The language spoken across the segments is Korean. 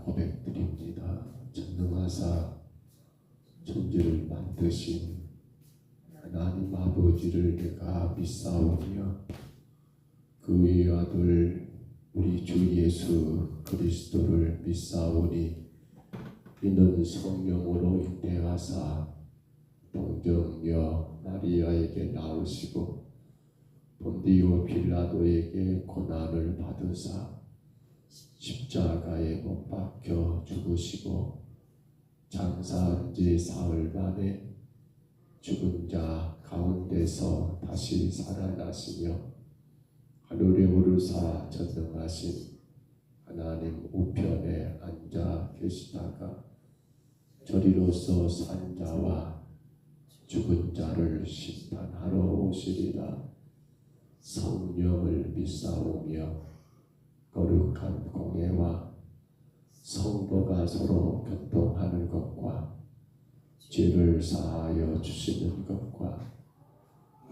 고백드립니다. 전능하사 천지를 만드신 하나님 아버지를 내가 믿사오며 그의 아들 우리 주 예수 그리스도를 믿사오니 이는 성령으로 잉태하사 동정녀 마리아에게 낳으시고 본디오 빌라도에게 고난을 받으사 십자가에 못 박혀 죽으시고 장사한 지 사흘 만에 죽은 자 가운데서 다시 살아나시며 하늘에 오르사 전능하신 하나님 우편에 앉아 계시다가 저리로서 산 자와 죽은 자를 심판하러 오시리라. 성령을 믿사오며 거룩한 공예와 성도가 서로 교통하는 것과 죄를 사하여 주시는 것과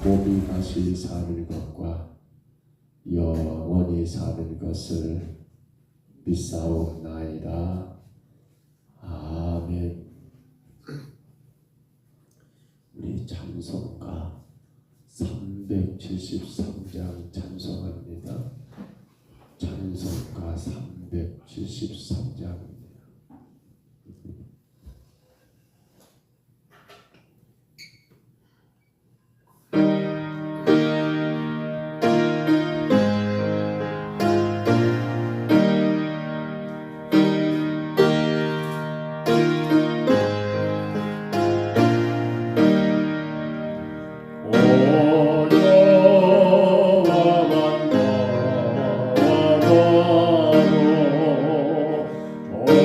몸이 다시 사는 것과 영원히 사는 것을 믿사옵나이다. 아멘. 우리 찬송가 373장 찬송합니다. 찬송가 373장입니다. 오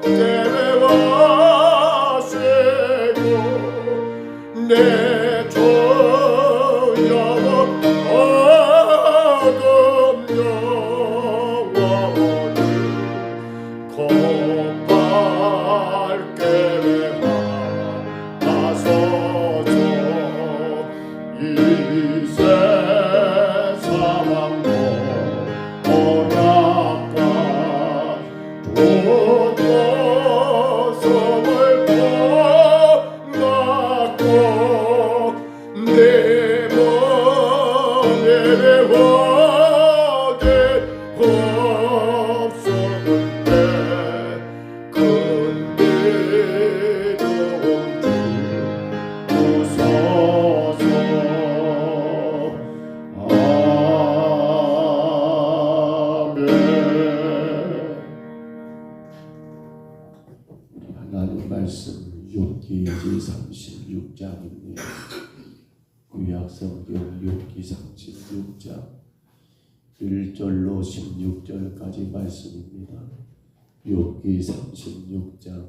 깨매와세고 내 조여워 어둠 영원을 검밟게 하소서. 이 세상도 오락가 도도성을 떠났고 내 몸에 화게 없었는데 근데도 주소서. 아멘. 하나님 말씀 욥기 36장입니다. 구약성경 욥기 36장 1절로 16절까지 말씀입니다. 욥기 36장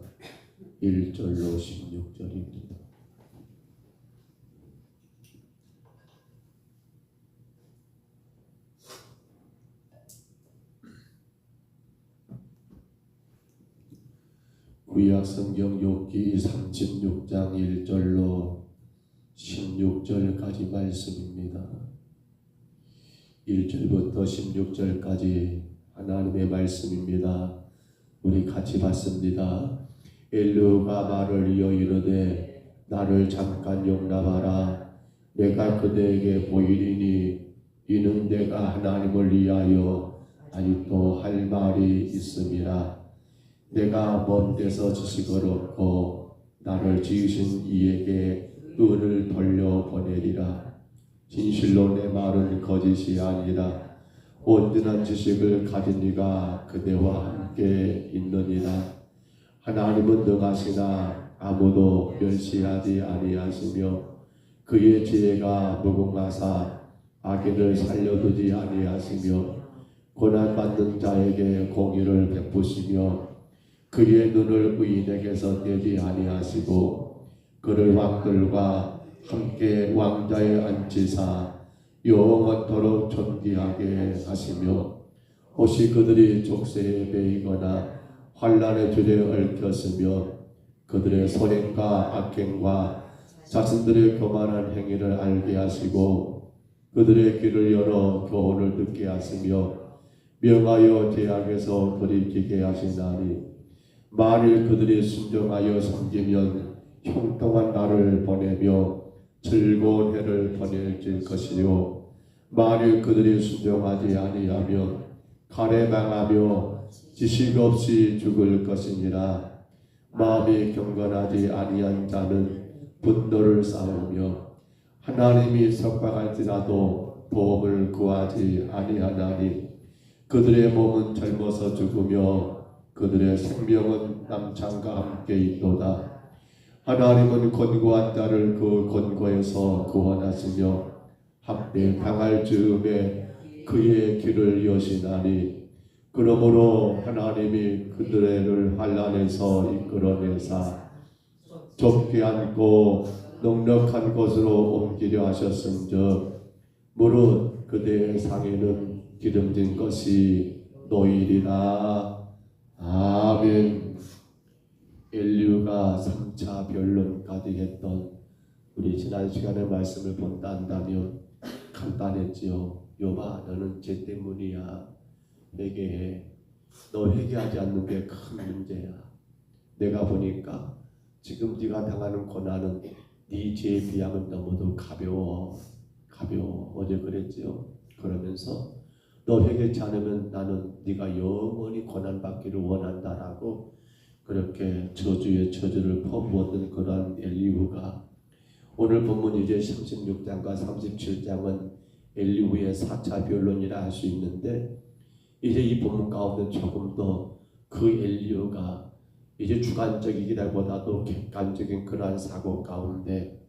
1절로 16절입니다. 구약성경 욥기 36장 1절로 16절까지 말씀입니다. 1절부터 16절까지 하나님의 말씀입니다. 우리 같이 봤습니다. 엘리후가 말을 이어 이르되 나를 잠깐 용납하라. 내가 그대에게 보이리니 이는 내가 하나님을 위하여 아직도 할 말이 있음이라. 내가 먼 데서 지식을 얻고 나를 지으신 이에게 은을 돌려보내리라. 진실로 내 말은 거짓이 아니라 온전한 지식을 가진 이가 그대와 함께 있느니라. 하나님은 능하시나 아무도 멸시하지 아니하시며 그의 지혜가 무궁하사 악인을 살려두지 아니하시며 고난받는 자에게 공의를 베푸시며 그의 눈을 의인에게서 떼지 아니하시고 그를 왕들과 함께 왕자에 앉히사 영원토록 존귀하게 하시며 혹시 그들이 족쇄에 매이거나 환난의 줄에 얽혔으며 그들의 선행과 악행과 자신들의 교만한 행위를 알게 하시고 그들의 귀를 열어 교훈을 듣게 하시며 명하여 죄악에서 돌이키게 하시나니 만일 그들이 순종하여 섬기면 형통한 날을 보내며 즐거운 해를 보낼 것이요 만일 그들이 순종하지 아니하면 칼에 망하며 지식 없이 죽을 것이니라. 마음이 경건하지 아니한 자는 분노를 쌓으며 하나님이 석방할지라도 도움을 구하지 아니하나니 그들의 몸은 젊어서 죽으며 그들의 생명은 남창과 함께 있도다. 하나님은 권고한 자를 그 권고에서 구원하시며 합대 당할 즈음에 그의 길을 여시나니 그러므로 하나님이 그들을 환난에서 이끌어내사 좁게 앉고 넉넉한 곳으로 옮기려 하셨은즉 무릇 그대의 상에는 기름진 것이 놓이리라. 아멘. 엘리후가 3차 변론까지 했던 우리 지난 시간의 말씀을 본다 한다면 간단했지요. 욥아 너는 죄 때문이야. 회개해. 너 회개하지 않는 게 큰 문제야. 내가 보니까 지금 네가 당하는 고난은 네 죄에 비하면 너무도 가벼워. 어제 그랬지요. 그러면서 너 회개치 않으면 나는 네가 영원히 고난받기를 원한다라고 그렇게 저주의 저주를 퍼부었던 그러한 엘리후가 오늘 본문 이제 36장과 37장은 엘리후의 4차 변론이라 할 수 있는데 이제 이 본문 가운데 조금 더 그 엘리후가 이제 주관적이기보다도 객관적인 그러한 사고 가운데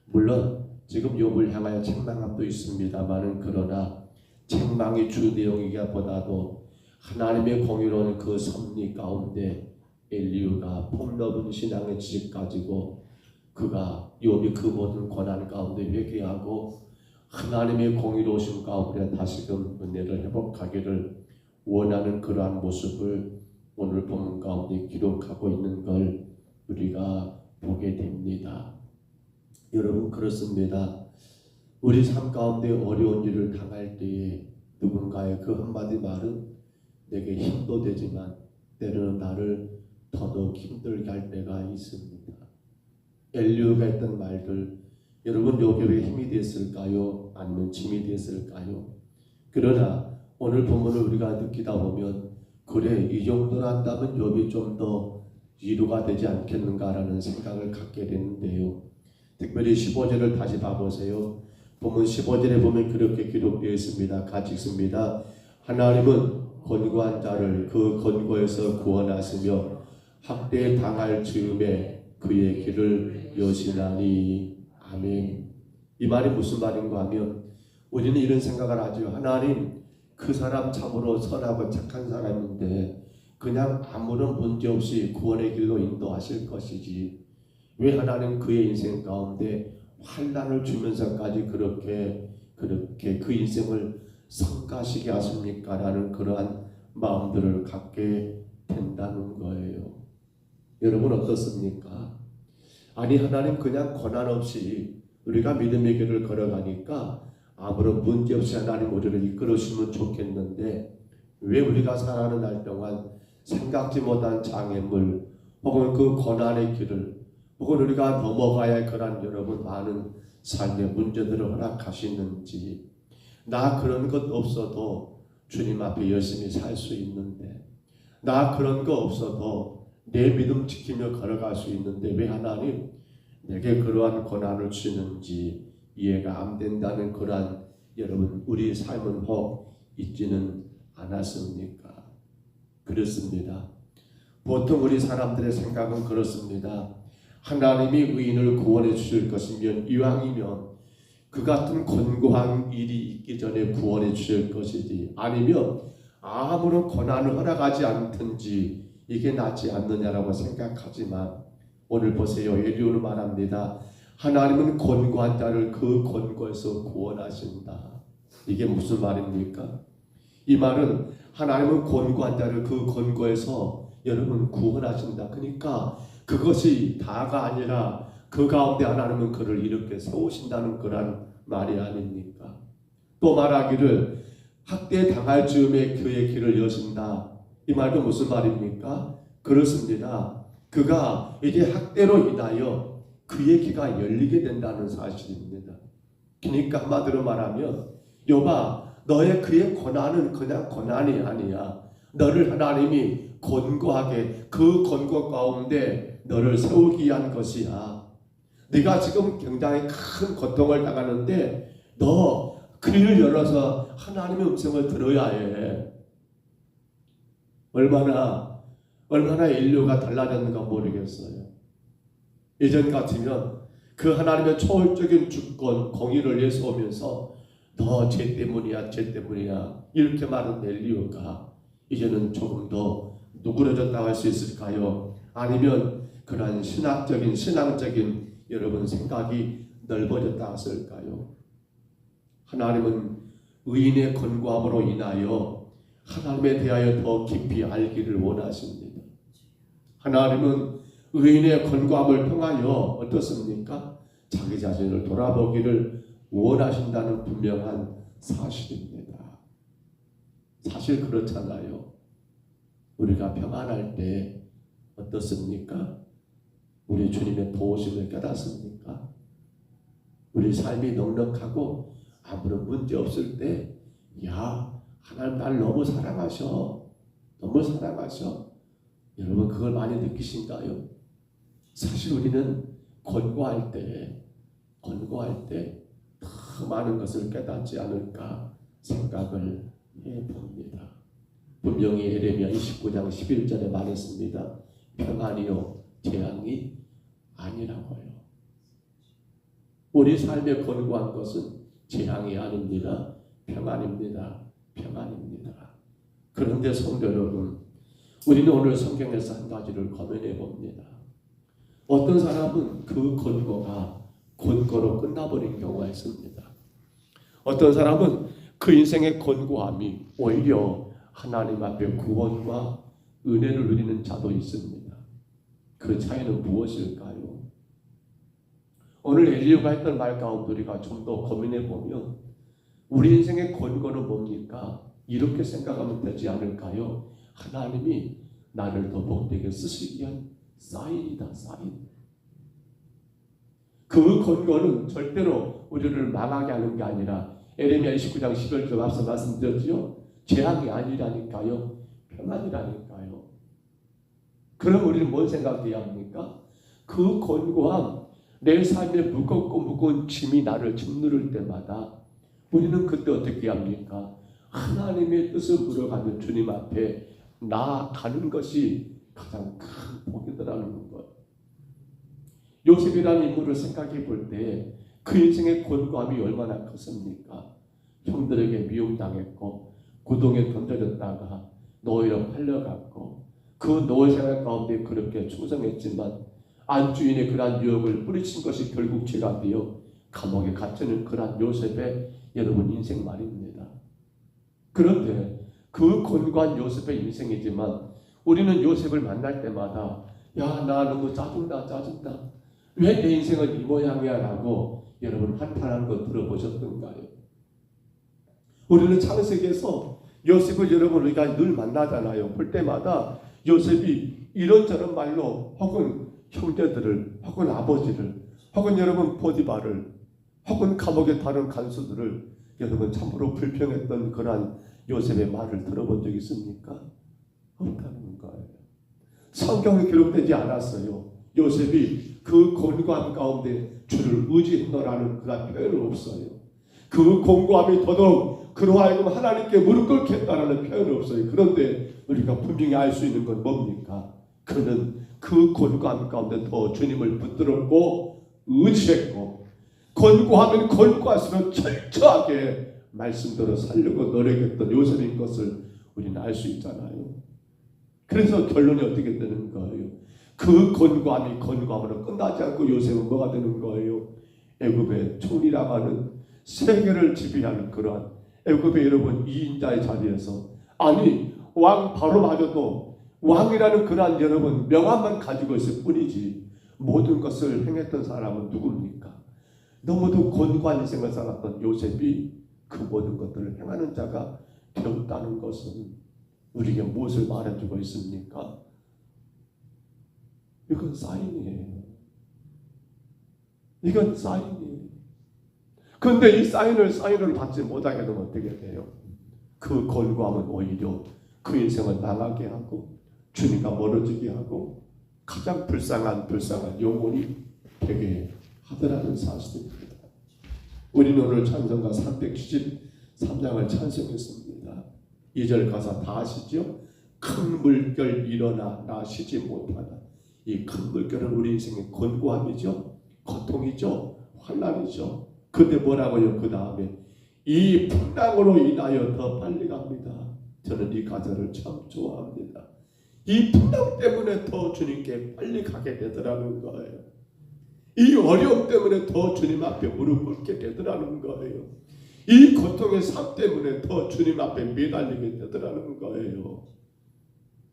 물론 지금 욥을 향하여 책망함도 있습니다만은 그러나 책망이 주 내용이기보다도 하나님의 공의로운 그 섭리 가운데 엘리후가 폭넓은 신앙의 지식 가지고 그가 욥이 그 모든 고난 가운데 회개하고 하나님의 공의로우심 가운데 다시금 은혜를 회복하기를 원하는 그러한 모습을 오늘 본문 가운데 기록하고 있는 걸 우리가 보게 됩니다. 여러분, 그렇습니다. 우리 삶 가운데 어려운 일을 당할 때에 누군가의 그 한마디 말은 내게 힘도 되지만 때로는 나를 더더욱 힘들게 할 때가 있습니다. 엘리후가 했던 말들, 여러분 욥에게 힘이 됐을까요? 아니면 짐이 됐을까요? 그러나 오늘 본문을 우리가 느끼다 보면 그래, 이 정도는 한다면 욥이 좀 더 위로가 되지 않겠는가라는 생각을 갖게 되는데요. 특별히 15절을 다시 봐보세요. 본문 15절에 보면 그렇게 기록되어 있습니다. 같이 읽습니다. 하나님은 권고한 자를 그 권고에서 구원하시며 학대에 당할 즈음에 그의 길을 여시나니. 아멘. 이 말이 무슨 말인가 하면 우리는 이런 생각을 하죠. 하나님, 그 사람 참으로 선하고 착한 사람인데 그냥 아무런 문제 없이 구원의 길로 인도하실 것이지 왜 하나님 그의 인생 가운데 환난을 주면서까지 그렇게 그 인생을 성가시게 하십니까? 라는 그러한 마음들을 갖게 된다는 거예요. 여러분 어떻습니까? 아니, 하나님 그냥 고난 없이 우리가 믿음의 길을 걸어가니까 아무런 문제 없이 하나님 우리를 이끌어주시면 좋겠는데 왜 우리가 살아가는 날 동안 생각지 못한 장애물 혹은 그 고난의 길을 혹은 우리가 넘어가야 할 그런 여러분 많은 삶의 문제들을 허락하시는지. 나 그런 것 없어도 주님 앞에 열심히 살 수 있는데, 나 그런 거 없어도 내 믿음 지키며 걸어갈 수 있는데 왜 하나님 내게 그러한 고난을 주시는지 이해가 안 된다는 그러한 여러분 우리 삶은 혹 있지는 않았습니까? 그렇습니다. 보통 우리 사람들의 생각은 그렇습니다. 하나님이 의인을 구원해 주실 것이면 이왕이면 그 같은 권고한 일이 있기 전에 구원해 주실 것이지 아니면 아무런 고난을 허락하지 않든지 이게 낫지 않느냐라고 생각하지만 오늘 보세요. 엘리후는 말합니다. 하나님은 권고한 자를 그 권고에서 구원하신다. 이게 무슨 말입니까? 이 말은 하나님은 권고한 자를 그 권고에서 여러분 구원하신다. 그러니까 그것이 다가 아니라 그 가운데 하나님은 그를 이렇게 세우신다는 그런 말이 아닙니까? 또 말하기를 학대 당할 즈음에 그의 길을 여신다. 이 말도 무슨 말입니까? 그렇습니다. 그가 이제 학대로 인하여 그의 귀가 열리게 된다는 사실입니다. 그러니까 한마디로 말하면 욥아, 너의 그의 고난은 그냥 고난이 아니야. 너를 하나님이 권고하게 그 권고 가운데 너를 세우기 위한 것이야. 네가 지금 굉장히 큰 고통을 당하는데 너 귀를 열어서 하나님의 음성을 들어야 해. 얼마나 인류가 달라졌는가 모르겠어요. 예전 같으면 그 하나님의 초월적인 주권, 공의를 내세우면서 너 죄 때문이야 이렇게 말한 엘리후가 이제는 조금 더 누그러졌다고 할 수 있을까요? 아니면 그러한 신앙적인 여러분 생각이 넓어졌다 했을까요? 하나님은 의인의 권고함으로 인하여 하나님에 대하여 더 깊이 알기를 원하십니다. 하나님은 의인의 권고함을 통하여 어떻습니까? 자기 자신을 돌아보기를 원하신다는 분명한 사실입니다. 사실 그렇잖아요. 우리가 평안할 때 어떻습니까? 우리 주님의 도우심을 깨닫습니까? 우리 삶이 넉넉하고 아무런 문제 없을 때 야, 하나님 날 너무 사랑하셔. 여러분 그걸 많이 느끼신가요? 사실 우리는 권고할 때 더 많은 것을 깨닫지 않을까 생각을 해봅니다. 분명히 에레미야 29장 11절에 말했습니다. 평안이요 재앙이 아니라고요. 우리 삶에 권고한 것은 재앙이 아닙니다. 평안입니다. 그런데 성도 여러분, 우리는 오늘 성경에서 한 가지를 고민해 봅니다. 어떤 사람은 그 권고로 끝나버린 경우가 있습니다. 어떤 사람은 그 인생의 권고함이 오히려 하나님 앞에 구원과 은혜를 누리는 자도 있습니다. 그 차이는 무엇일까요? 오늘 엘리야가 했던 말 가운데 우리가 좀 더 고민해 보면 우리 인생의 권고는 뭡니까? 이렇게 생각하면 되지 않을까요? 하나님이 나를 더 복되게 쓰시기 위한 사인이다, 사인. 그 권고는 절대로 우리를 망하게 하는 게 아니라 에레미야 29장 11절 앞서 말씀드렸죠. 재앙이 아니라니까요. 평안이라니까요. 그럼 우리는 뭔 생각해야 합니까? 그 권고함, 내 삶에 무겁고 무거운 짐이 나를 짓누를 때마다 우리는 그때 어떻게 합니까? 하나님의 뜻을 물어가는 주님 앞에 나아가는 것이 가장 큰 복이더라는 것. 요셉이라는 인물을 생각해 볼 때 그 인생의 권고함이 얼마나 컸습니까? 형들에게 미움당했고 고동에 던져졌다가 노예로 팔려갔고 그 노예 생활 가운데 그렇게 충성했지만 안주인의 그러한 유혹을 뿌리친 것이 결국 죄가 되어 감옥에 갇히는 그러한 요셉의 여러분 인생 말입니다. 그런데 그 권고한 요셉의 인생이지만 우리는 요셉을 만날 때마다 야, 나 너무 짜증나. 왜 내 인생은 이 모양이야? 라고 여러분 한탄하는 거 들어보셨던가요? 우리는 창세기에서 요셉을 여러분 우리가 늘 만나잖아요. 볼 때마다 요셉이 이런저런 말로 혹은 형제들을 혹은 아버지를 혹은 여러분 보디바를 혹은 감옥에 다른 간수들을 여러분 참으로 불평했던 그러한 요셉의 말을 들어본 적 있습니까? 없다는 거예요. 성경에 기록되지 않았어요. 요셉이 그 권고함 가운데 주를 의지했노라는 그런 표현은 없어요. 그 권고함이 더더욱 그로 하여금 하나님께 무릎 꿇게 했다는 표현은 없어요. 그런데 우리가 분명히 알 수 있는 건 뭡니까? 그는 그 권고함 가운데 더 주님을 붙들었고 의지했고 권고하면 권고할수록 철저하게 말씀대로 살려고 노력했던 요셉인 것을 우리는 알 수 있잖아요. 그래서 결론이 어떻게 되는 거예요? 그 권고함이 권고함으로 끝나지 않고 요셉은 뭐가 되는 거예요? 애굽의 총리라고 하는 세계를 지배하는 그러한 애굽의 여러분 2인자의 자리에서 아니 왕 바로마저도 왕이라는 그러한 여러분 명함만 가지고 있을 뿐이지 모든 것을 행했던 사람은 누굽니까? 너무도 권고한 인생을 살았던 요셉이 그 모든 것들을 행하는 자가 되었다는 것은 우리에게 무엇을 말해주고 있습니까? 이건 사인이에요. 이건 사인이에요. 그런데 이 사인을 받지 못하게 되면 어떻게 돼요? 그 권고함은 오히려 그 인생을 망하게 하고 주님과 멀어지게 하고 가장 불쌍한 영혼이 되게 하더라는 사실입니다. 우리는 오늘 찬송가 373장을 찬송했습니다. 2절 가사 다 아시죠? 큰 물결 일어나 나 쉬지 못하다. 이 큰 물결은 우리 인생의 권고함이죠. 고통이죠. 환난이죠. 근데 뭐라고요? 그 다음에 이 풍랑으로 인하여 더 빨리 갑니다. 저는 이 가사를 참 좋아합니다. 이 풍랑 때문에 더 주님께 빨리 가게 되더라는 거예요. 이 어려움 때문에 더 주님 앞에 무릎 꿇게 되더라는 거예요. 이 고통의 삶 때문에 더 주님 앞에 매달리게 되더라는 거예요.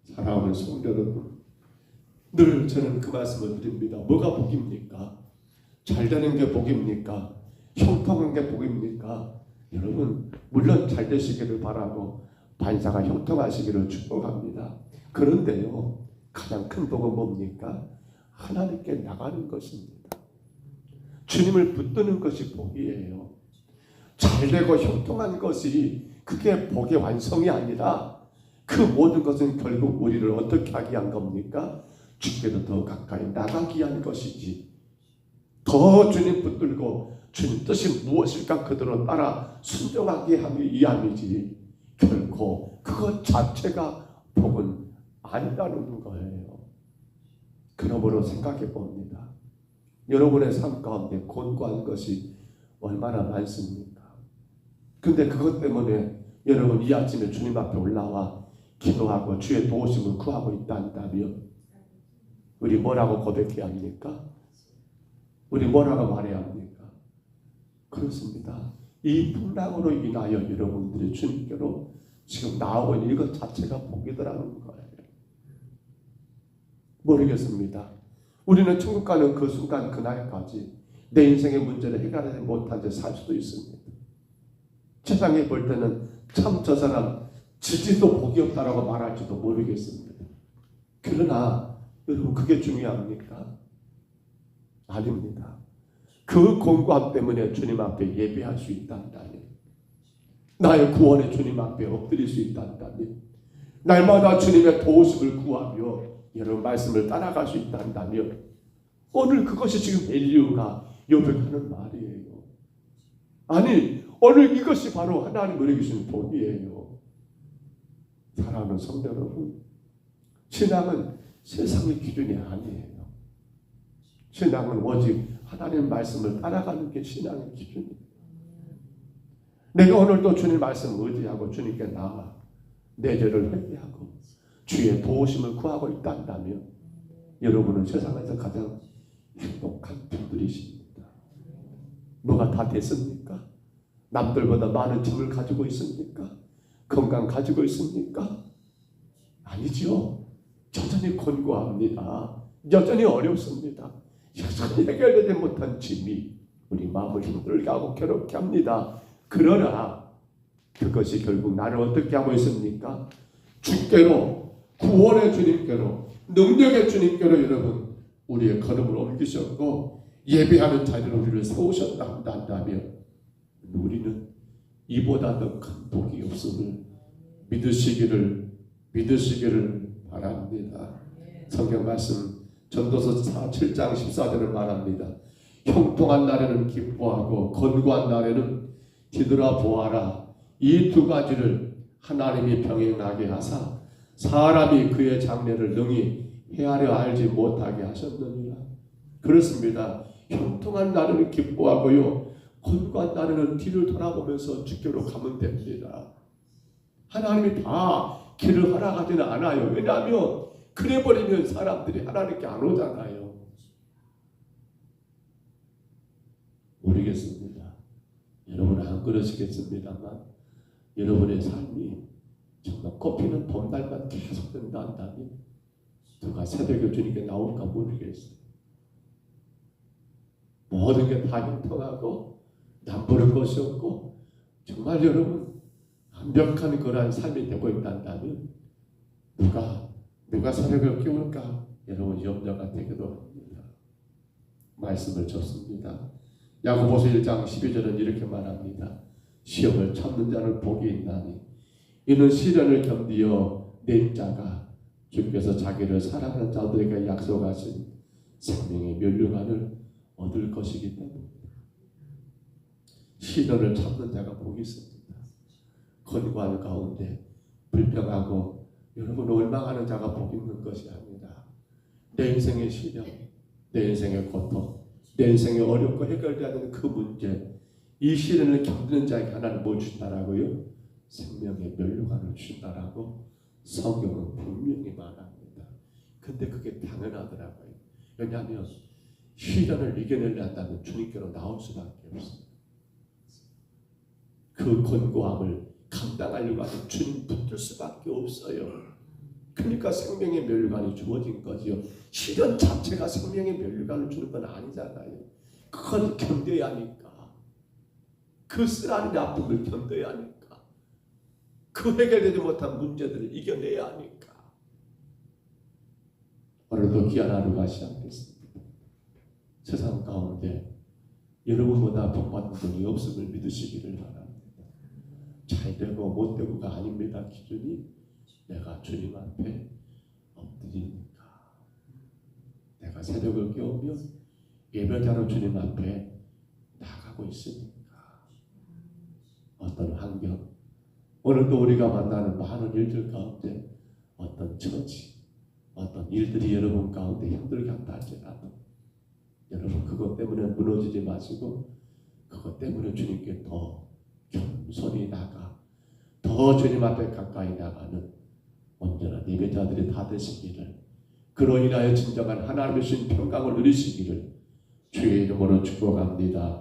사랑하는 성도 여러분, 늘 저는 그 말씀을 드립니다. 뭐가 복입니까? 잘 되는 게 복입니까? 형통한 게 복입니까? 여러분 물론 잘 되시기를 바라고 반사가 형통하시기를 축복합니다. 그런데요 가장 큰 복은 뭡니까? 하나님께 나가는 것입니다. 주님을 붙드는 것이 복이에요. 잘되고 형통한 것이 그게 복의 완성이 아니라 그 모든 것은 결국 우리를 어떻게 하게 한 겁니까? 주께도 더 가까이 나가게 한 것이지 더 주님 붙들고 주님 뜻이 무엇일까 그대로 따라 순종하게 함이 이함이지 결코 그것 자체가 복은 아니라는 거예요. 그러므로 생각해 봅니다. 여러분의 삶 가운데 권고한 것이 얼마나 많습니까? 근데 그것 때문에 여러분 이 아침에 주님 앞에 올라와 기도하고 주의 도우심을 구하고 있다 한다면 우리 뭐라고 고백해야 합니까? 우리 뭐라고 말해야 합니까? 그렇습니다. 이 풍랑으로 인하여 여러분들이 주님께로 지금 나오고 있는 이것 자체가 복이더라는 거예요. 모르겠습니다. 우리는 천국 가는 그 순간 그날까지 내 인생의 문제를 해결하지 못한 채 살 수도 있습니다. 세상에 볼 때는 참 저 사람 지지도 복이 없다라고 말할지도 모르겠습니다. 그러나 여러분 그게 중요합니까? 아닙니다. 그 공고함 때문에 주님 앞에 예배할 수 있단다면, 나의 구원에 주님 앞에 엎드릴 수 있단다면, 날마다 주님의 도우심을 구하며 여러분 말씀을 따라갈 수 있단다면, 오늘 그것이 지금 엘리후가 요백하는 말이에요. 아니 오늘 이것이 바로 하나님 우리에게 주신 복이에요. 사랑하는 성도 여러분, 신앙은 세상의 기준이 아니에요. 신앙은 오직 하나님 말씀을 따라가는 게 신앙의 기준이에요. 내가 오늘도 주님 말씀 의지하고 주님께 나아 내 죄를 회개하고 주의 도우심을 구하고 있다면 여러분은 세상에서 가장 행복한 분들이십니다. 뭐가 다 됐습니까? 남들보다 많은 집을 가지고 있습니까? 건강 가지고 있습니까? 아니죠. 여전히 곤고합니다. 여전히 어렵습니다. 여전히 해결되지 못한 짐이 우리 마음을 힘들게 하고 괴롭게 합니다. 그러나 그것이 결국 나를 어떻게 하고 있습니까? 주께로, 구원의 주님께로, 능력의 주님께로 여러분 우리의 걸음을 옮기셨고 예배하는 자리로 우리를 세우셨다 한다면 우리는 이보다 더 큰 복이 없음을 믿으시기를 바랍니다. 성경 말씀 전도서 7장 14절을 말합니다. 형통한 날에는 기뻐하고 건고한 날에는 뒤돌아보아라. 이 두 가지를 하나님이 병행하게 하사 사람이 그의 장래를 능히 헤아려 알지 못하게 하셨느니라. 그렇습니다. 형통한 날에는 기뻐하고요, 건고한 날에는 뒤를 돌아보면서 주께로 가면 됩니다. 하나님이 다 길을 허락하지는 않아요. 왜냐하면 그래버리면 사람들이 하나님께 안 오잖아요. 모르겠습니다. 여러분은 안 그러시겠습니다만 여러분의 삶이 정말 꽃피는 봄날만 계속 된다 한다면 누가 새벽에 주님께 나올까 모르겠어요. 모든 게 다 형통하고 남부른 것이 없고 정말 여러분 완벽한 그러한 삶이 되고 있다면 누가 새벽을 깨울까 여러분 염려가 되기도 합니다. 말씀을 줬습니다. 야고보서 1장 12절은 이렇게 말합니다. 시험을 참는 자는 복이 있나니 이는 시련을 견디어 낸 자가 주께서 자기를 사랑하는 자들에게 약속하신 생명의 면류관을 얻을 것이기 때문입니다. 시련을 참는 자가 복이 있습니다. 건고한 가운데 불평하고 여러분 원망하는 자가 복 있는 것이 아니라 내 인생의 시련, 내 인생의 고통, 내 인생의 어렵고 해결되는 그 문제, 이 시련을 견디는 자에게 하나님 뭐 주신다라고요? 생명의 면류관을 주신다라고 성경은 분명히 말합니다. 근데 그게 당연하더라고요. 왜냐하면 시련을 이겨내려 한다면 주님께로 나올 수밖에 없어요. 그 권고함을 감당하려고 하면 주님 붙들 수밖에 없어요. 그러니까 생명의 면류관이 주어진 거지요. 시련 자체가 생명의 면류관을 주는 건 아니잖아요. 그걸 견뎌야 하니까. 그 쓰라린 아픔을 견뎌야 하니까. 그 해결되지 못한 문제들을 이겨내야 하니까. 오늘도 귀한 하루가 시작됐습니다. 세상 가운데 여러분보다 복받은 분이 없음을 믿으시기를 바랍니다. 잘 되고 못 되고가 아닙니다. 기준이 내가 주님 앞에 엎드리니까, 내가 새벽을 깨우며 예배자로 주님 앞에 나가고 있으니까. 어떤 환경, 오늘도 우리가 만나는 많은 일들 가운데 어떤 처지, 어떤 일들이 여러분 가운데 힘들게 한다 할지라도 여러분 그것 때문에 무너지지 마시고 그것 때문에 주님께 더 겸손히 나가 더 주님 앞에 가까이 나가는 온전한 예배자들이 다 되시기를, 그로 인하여 진정한 하나님의 신 평강을 누리시기를 주의 이름으로 축복합니다.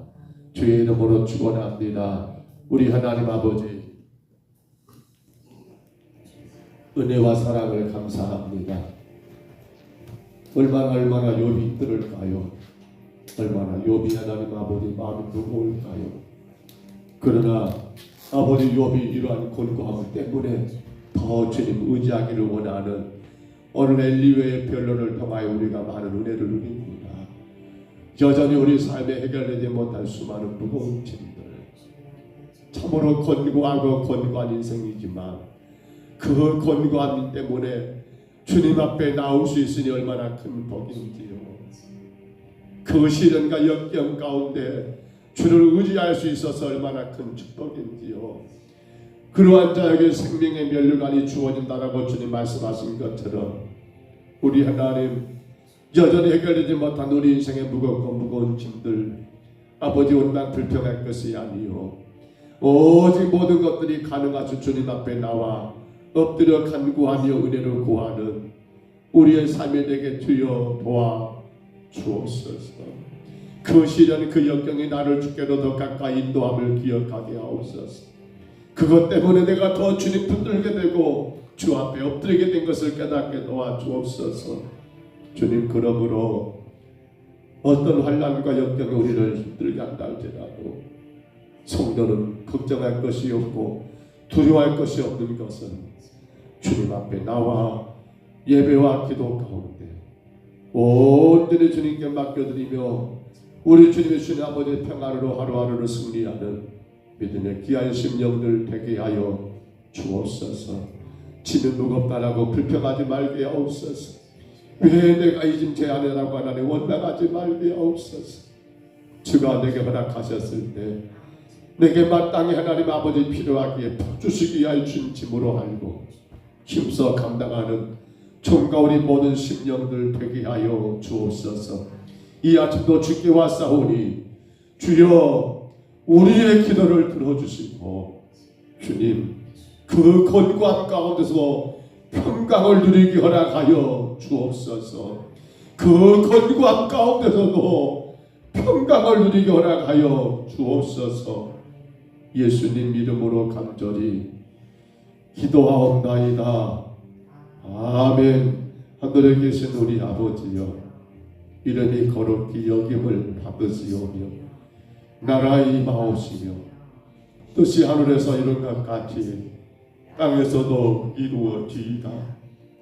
주의 이름으로 축원합니다. 우리 하나님 아버지, 은혜와 사랑을 감사합니다. 얼마나 욥이 힘들을까요? 얼마나 욥이 하나님 아버지 마음이 무거울까요? 그러나 아버지 욥이 이러한 곤고함 때문에 더 주님 의지하기를 원하는 오늘 엘리웨의 변론을 통하여 우리가 많은 은혜를 누립니다. 여전히 우리 삶에 해결되지 못할 수많은 무거운 짐들, 참으로 곤고하고 곤고한 인생이지만 그 곤고함 때문에 주님 앞에 나올 수 있으니 얼마나 큰 복인지요. 그 시련과 역경 가운데 주를 의지할 수 있어서 얼마나 큰 축복인지요. 그러한 자에게 생명의 면류관이 주어진다라고 주님 말씀하신 것처럼 우리 하나님, 여전히 해결되지 못한 우리 인생의 무겁고 무거운 짐들, 아버지 온당 불평할 것이 아니요 오직 모든 것들이 가능하신 주님 앞에 나와 엎드려 간구하며 은혜를 구하는 우리의 삶이 되게 주여 도와 주옵소서. 그 시련 그 역경이 나를 주께로 더 가까이 인도함을 기억하게 하옵소서. 그것 때문에 내가 더 주님 붙들게 되고 주 앞에 엎드리게 된 것을 깨닫게 도와 주옵소서. 주님, 그러므로 어떤 환난과 역경이 우리를 힘들게 한다 할지라도 성도는 걱정할 것이 없고 두려워할 것이 없는 것은 주님 앞에 나와 예배와 기도 가운데 온전히 주님께 맡겨드리며 우리 주님의 주님 아버지의 평안으로 하루하루를 승리하는 믿음의 귀한 심령들 되게 하여 주옵소서. 짐이 무겁다라고 불평하지 말게 하옵소서. 왜 내가 이 짐 제 안에라고 하나니 원망하지 말게 하옵소서. 주가 내게 허락하셨을 때 내게 마땅히 하나님 아버지 필요하기에 주시기 위하여 준 짐으로 알고 힘써 감당하는 종과 우리 모든 심령들 되게 하여 주옵소서. 이 아침도 주께 왔사오니 주여 우리의 기도를 들어주시고 주님 그 곤고함 가운데서 평강을 누리기 허락하여 주옵소서. 그 곤고함 가운데서도 평강을 누리기 허락하여 주옵소서. 예수님 이름으로 간절히 기도하옵나이다. 아멘. 하늘에 계신 우리 아버지여, 이름이 거룩히 여김을 받으시오며 나라의 임하옵시며 뜻이 하늘에서 이룬 것 같이 땅에서도 이루어지이다.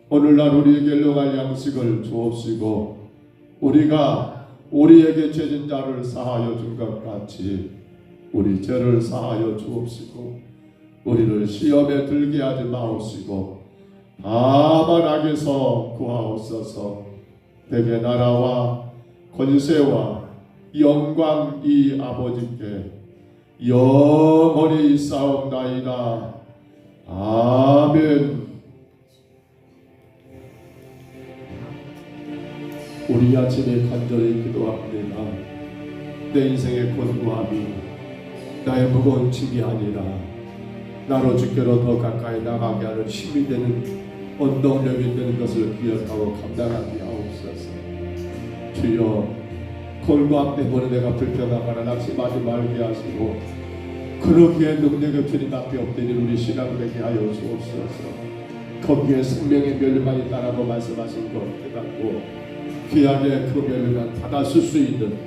오늘날 우리에게 일용할 양식을 주옵시고 우리가 우리에게 죄진 자를 사하여 준 것 같이 우리 죄를 사하여 주옵시고 우리를 시험에 들게 하지 마옵시고 다만 악에서 구하옵소서. 내게 나라와 권세와 영광이 아버지께 영원히 있사옵나이다. 아멘. 우리 아침에 간절히 기도합니다. 내 인생의 곤고함이 나의 무거운 짐이 아니라 나로 주께로 더 가까이 나가게 하는 힘이 되는 원동력이 되는 것을 기억하고 감당하게 하옵소서. 주여, 곤고함 때문에 내가 불평하거나 낙심하지 말게 하시고 그러기에 능력의 주님 앞에 엎드린 우리 신앙 되게 하여 주옵소서. 거기에 생명의 멸류관이 있다라고 말씀하신 것 깨닫고 귀하게 그 멸류관 받아 쓸 수 있는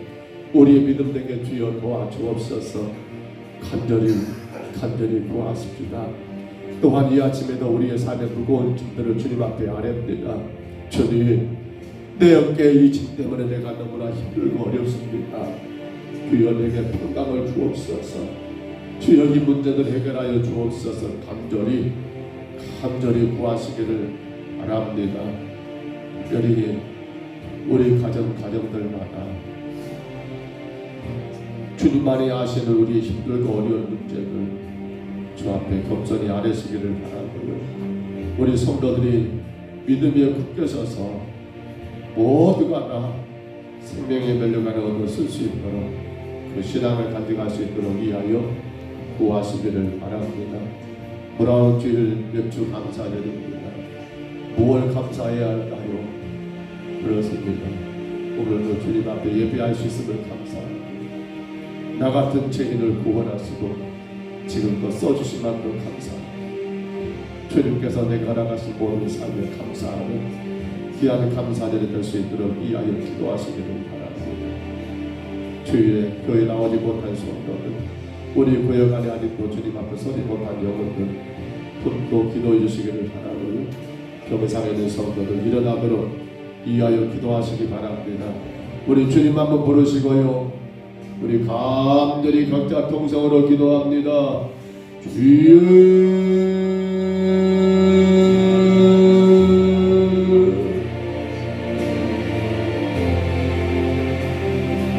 우리의 믿음 되게 주여 도와주옵소서. 간절히 구하십시다. 또한 이 아침에도 우리의 삶의 무거운 짐들을 주님 앞에 아뢰옵니다. 주님, 내 어깨에 이 짐 때문에 내가 너무나 힘들고 어렵습니다. 주여 내게 평강을 주옵소서. 주여 이 문제들 해결하여 주옵소서. 간절히 구하시기를 바랍니다. 특별히 우리 가정들마다 주님만이 아시는 우리 힘들고 어려운 문제들 주 앞에 겸손히 아뢰시기를 바라고요. 우리 성도들이 믿음에 굳게 서서 모두가 다 생명의 멸류관을 얻어 쓸 수 있도록 그 신앙을 가져갈 수 있도록 위하여 구하시기를 바랍니다. 돌아온 주일 몇 주 감사드립니다. 무엇을 감사해야 할까요? 그렇습니다. 오늘도 주님 앞에 예배할 수 있음을 감사합니다. 나 같은 죄인을 구원하시고 지금껏 써주신 만큼 감사합니다. 주님께서 내가 나가신 모든 삶에 감사하는 귀한 감사절이 될 수 있도록 이하여 기도하시기를 바랍니다. 주일에 교회 나오지 못한 성도들, 우리 구역 안에 아직도 주님 앞에 서지 못한 영혼들 품고 기도해 주시기를 바라고요. 교회상에 있는 성도들 일어나도록 이하여 기도하시기 바랍니다. 우리 주님 한번 부르시고요. 우리 간절히 각자 통성으로 기도합니다. 주여